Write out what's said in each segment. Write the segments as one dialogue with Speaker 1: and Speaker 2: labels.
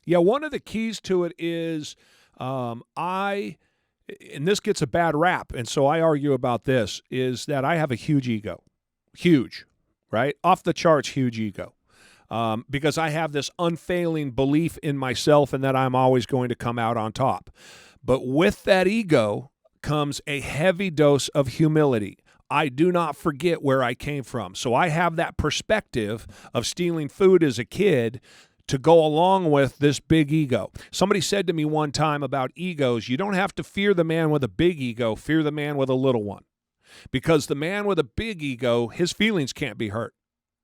Speaker 1: Yeah, one of the keys to it is I, and this gets a bad rap, and so I argue about this, is that I have a huge ego. Huge, right? Off the charts, huge ego. Because I have this unfailing belief in myself and that I'm always going to come out on top. But with that ego comes a heavy dose of humility. I do not forget where I came from. So I have that perspective of stealing food as a kid to go along with this big ego. Somebody said to me one time about egos, you don't have to fear the man with a big ego, fear the man with a little one. Because the man with a big ego, his feelings can't be hurt.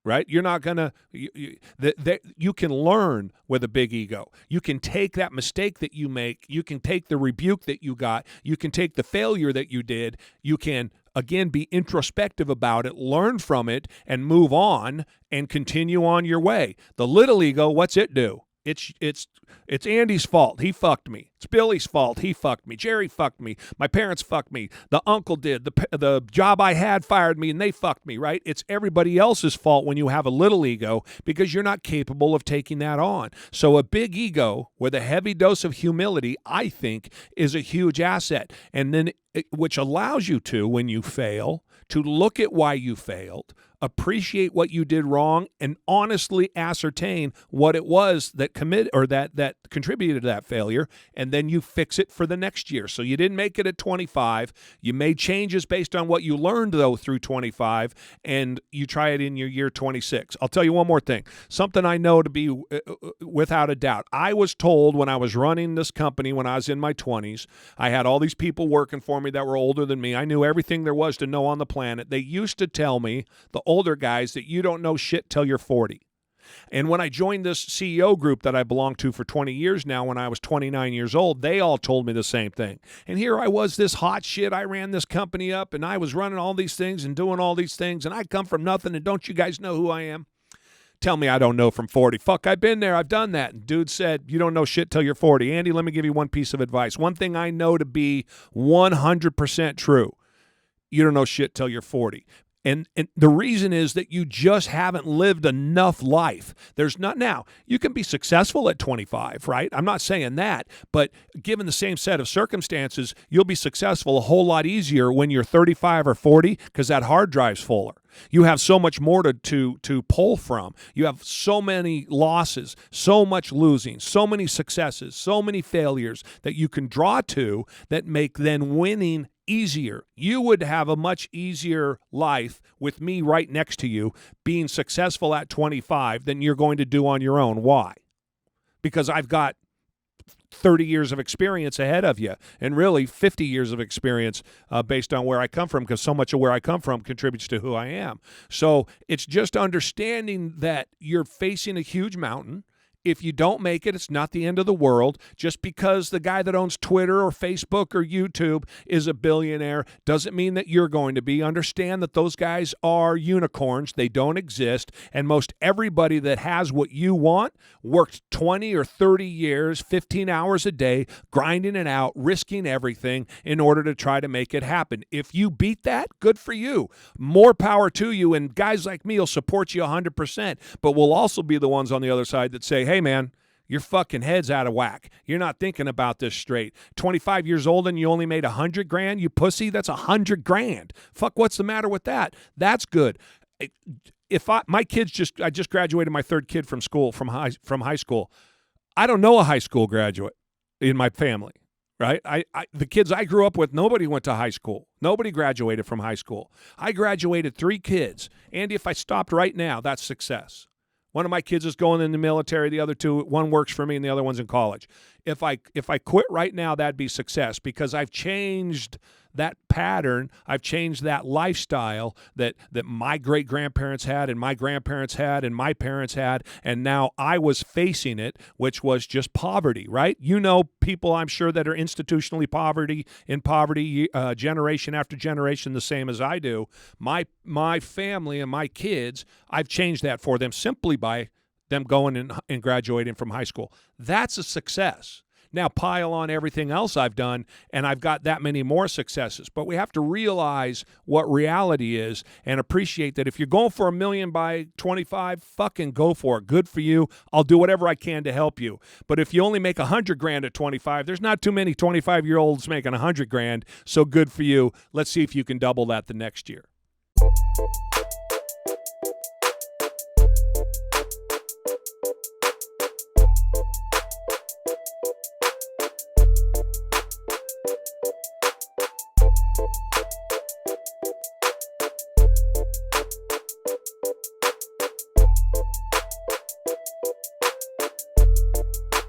Speaker 1: Right? You're not going to, you can learn with a big ego. You can take that mistake that you make. You can take the rebuke that you got. You can take the failure that you did. You can, again, be introspective about it, learn from it, and move on and continue on your way. The little ego, what's it do? It's Andy's fault. He fucked me. It's Billy's fault. He fucked me. Jerry fucked me. My parents fucked me. The uncle did. The job I had fired me and they fucked me, right? It's everybody else's fault when you have a little ego because you're not capable of taking that on. So a big ego with a heavy dose of humility, I think, is a huge asset. And then which allows you to, when you fail, to look at why you failed, appreciate what you did wrong, and honestly ascertain what it was that that contributed to that failure, and then you fix it for the next year. So you didn't make it at 25. You made changes based on what you learned, though, through 25, and you try it in your year 26. I'll tell you one more thing, something I know to be without a doubt. I was told when I was running this company when I was in my 20s, I had all these people working for me that were older than me. I knew everything there was to know on the planet. They used to tell me, the older guys, that you don't know shit till you're 40. And when I joined this CEO group that I belonged to for 20 years now, when I was 29 years old, they all told me the same thing. And here I was, this hot shit. I ran this company up, and I was running all these things and doing all these things, and I come from nothing, and don't you guys know who I am? Tell me I don't know from 40. Fuck, I've been there. I've done that. And dude said, you don't know shit till you're 40. Andy, let me give you one piece of advice. One thing I know to be 100% true. You don't know shit till you're 40. And the reason is that you just haven't lived enough life. There's not, now, you can be successful at 25, right? I'm not saying that, but given the same set of circumstances, you'll be successful a whole lot easier when you're 35 or 40 because that hard drive's fuller. You have so much more to pull from. You have so many losses, so much losing, so many successes, so many failures that you can draw to that make then winning easier. You would have a much easier life with me right next to you being successful at 25 than you're going to do on your own. Why? Because I've got 30 years of experience ahead of you, and really 50 years of experience based on where I come from, because so much of where I come from contributes to who I am. So it's just understanding that you're facing a huge mountain. If you don't make it, it's not the end of the world. Just because the guy that owns Twitter or Facebook or YouTube is a billionaire doesn't mean that you're going to be. Understand that those guys are unicorns. They don't exist. And most everybody that has what you want worked 20 or 30 years, 15 hours a day, grinding it out, risking everything in order to try to make it happen. If you beat that, good for you. More power to you. And guys like me will support you 100%, but we'll also be the ones on the other side that say, hey, man, your fucking head's out of whack. You're not thinking about this straight. 25 years old and you only made $100,000, you pussy, that's $100,000. Fuck, what's the matter with that? That's good. If my kids I just graduated my third kid from high school. I don't know a high school graduate in my family, right? The kids I grew up with, nobody went to high school. Nobody graduated from high school. I graduated 3 kids. Andy, if I stopped right now, that's success. One of my kids is going in the military. The other 2, one works for me and the other one's in college. If I quit right now, that'd be success, because I've changed that pattern. I've changed that lifestyle that my great-grandparents had and my grandparents had and my parents had, and now I was facing it, which was just poverty, right? You know people, I'm sure, that are institutionally in poverty generation after generation, the same as I do. My family and my kids, I've changed that for them simply by them going and graduating from high school. That's a success. Now pile on everything else I've done, and I've got that many more successes. But we have to realize what reality is and appreciate that if you're going for $1 million by 25, fucking go for it. Good for you. I'll do whatever I can to help you. But if you only make $100,000 at 25, there's not too many 25-year-olds making $100,000. So good for you. Let's see if you can double that the next year.